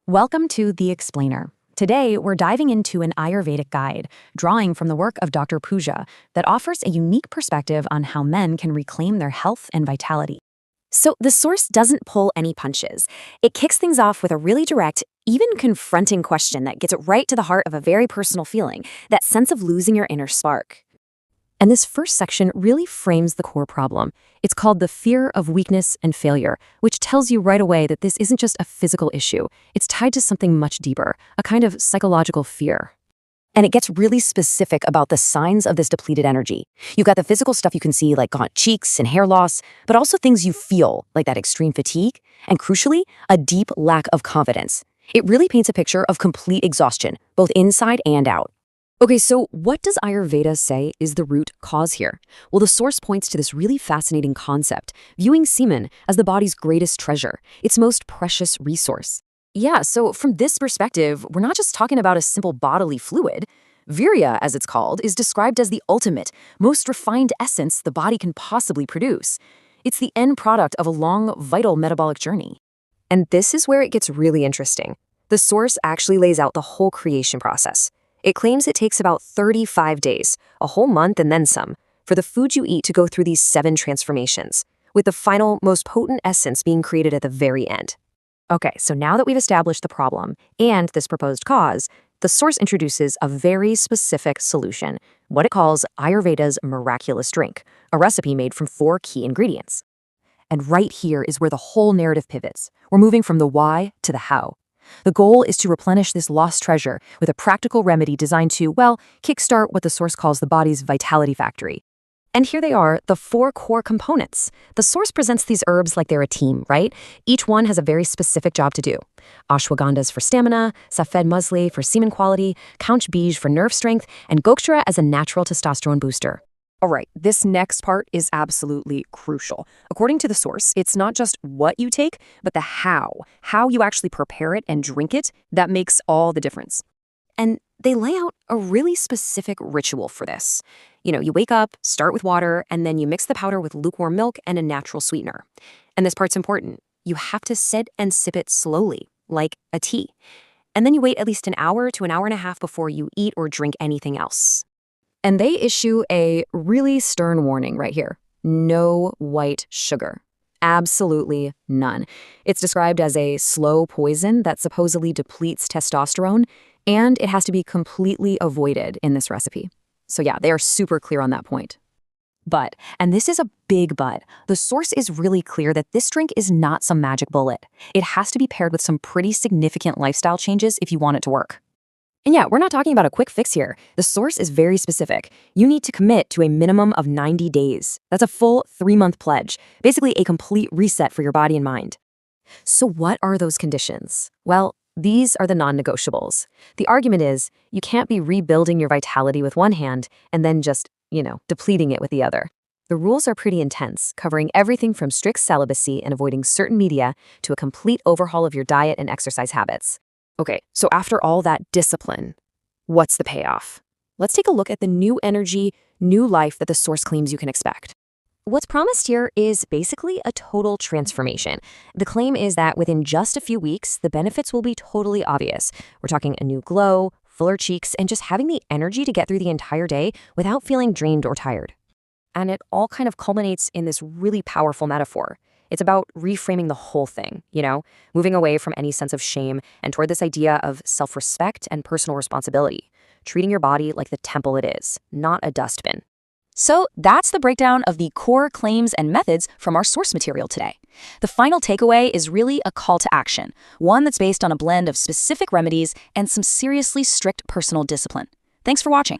Welcome to The Explainer. Today, we're diving into an Ayurvedic guide, drawing from the work of Dr. Pooja, that offers a unique perspective on how men can reclaim their health and vitality. So, the source doesn't pull any punches. It kicks things off with a really direct, even confronting question that gets right to the heart of a very personal feeling, that sense of losing your inner spark. And this first section really frames the core problem. It's called the fear of weakness and failure, which tells you right away that this isn't just a physical issue. It's tied to something much deeper, a kind of psychological fear. And it gets really specific about the signs of this depleted energy. You've got the physical stuff you can see, like gaunt cheeks and hair loss, but also things you feel, like that extreme fatigue, and crucially, a deep lack of confidence. It really paints a picture of complete exhaustion, both inside and out. Okay, so what does Ayurveda say is the root cause here? Well, the source points to this really fascinating concept, viewing semen as the body's greatest treasure, its most precious resource. Yeah, so from this perspective, we're not just talking about a simple bodily fluid. Virya, as it's called, is described as the ultimate, most refined essence the body can possibly produce. It's the end product of a long, vital metabolic journey. And this is where it gets really interesting. The source actually lays out the whole creation process. It claims it takes about 35 days, a whole month and then some, for the food you eat to go through these 7 transformations, with the final, most potent essence being created at the very end. Okay, so now that we've established the problem and this proposed cause, the source introduces a very specific solution, what it calls Ayurveda's miraculous drink, a recipe made from 4 key ingredients. And right here is where the whole narrative pivots. We're moving from the why to the how. The goal is to replenish this lost treasure with a practical remedy designed to, well, kickstart what the source calls the body's vitality factory. And here they are, the 4 core components. The source presents these herbs like they're a team, right? Each one has a very specific job to do. Ashwagandha is for stamina, Musli for semen quality, Kaunch Beej for nerve strength, and Gokhru as a natural testosterone booster. All right, this next part is absolutely crucial. According to the source, it's not just what you take, but the how you actually prepare it and drink it, that makes all the difference. And they lay out a really specific ritual for this. You wake up, start with water, and then you mix the powder with lukewarm milk and a natural sweetener. And this part's important. You have to sit and sip it slowly, like a tea. And then you wait at least an hour to an hour and a half before you eat or drink anything else. And they issue a really stern warning right here. No white sugar. Absolutely none. It's described as a slow poison that supposedly depletes testosterone, and it has to be completely avoided in this recipe. So yeah, they are super clear on that point. But, and this is a big but, the source is really clear that this drink is not some magic bullet. It has to be paired with some pretty significant lifestyle changes if you want it to work. And yeah, we're not talking about a quick fix here. The source is very specific. You need to commit to a minimum of 90 days. That's a full 3-month pledge, basically a complete reset for your body and mind. So what are those conditions? Well, these are the non-negotiables. The argument is, you can't be rebuilding your vitality with one hand and then just, depleting it with the other. The rules are pretty intense, covering everything from strict celibacy and avoiding certain media to a complete overhaul of your diet and exercise habits. Okay, so after all that discipline, what's the payoff? Let's take a look at the new energy, new life that the source claims you can expect. What's promised here is basically a total transformation. The claim is that within just a few weeks, the benefits will be totally obvious. We're talking a new glow, fuller cheeks, and just having the energy to get through the entire day without feeling drained or tired. And it all kind of culminates in this really powerful metaphor. It's about reframing the whole thing, moving away from any sense of shame and toward this idea of self-respect and personal responsibility, treating your body like the temple it is, not a dustbin. So that's the breakdown of the core claims and methods from our source material today. The final takeaway is really a call to action, one that's based on a blend of specific remedies and some seriously strict personal discipline. Thanks for watching.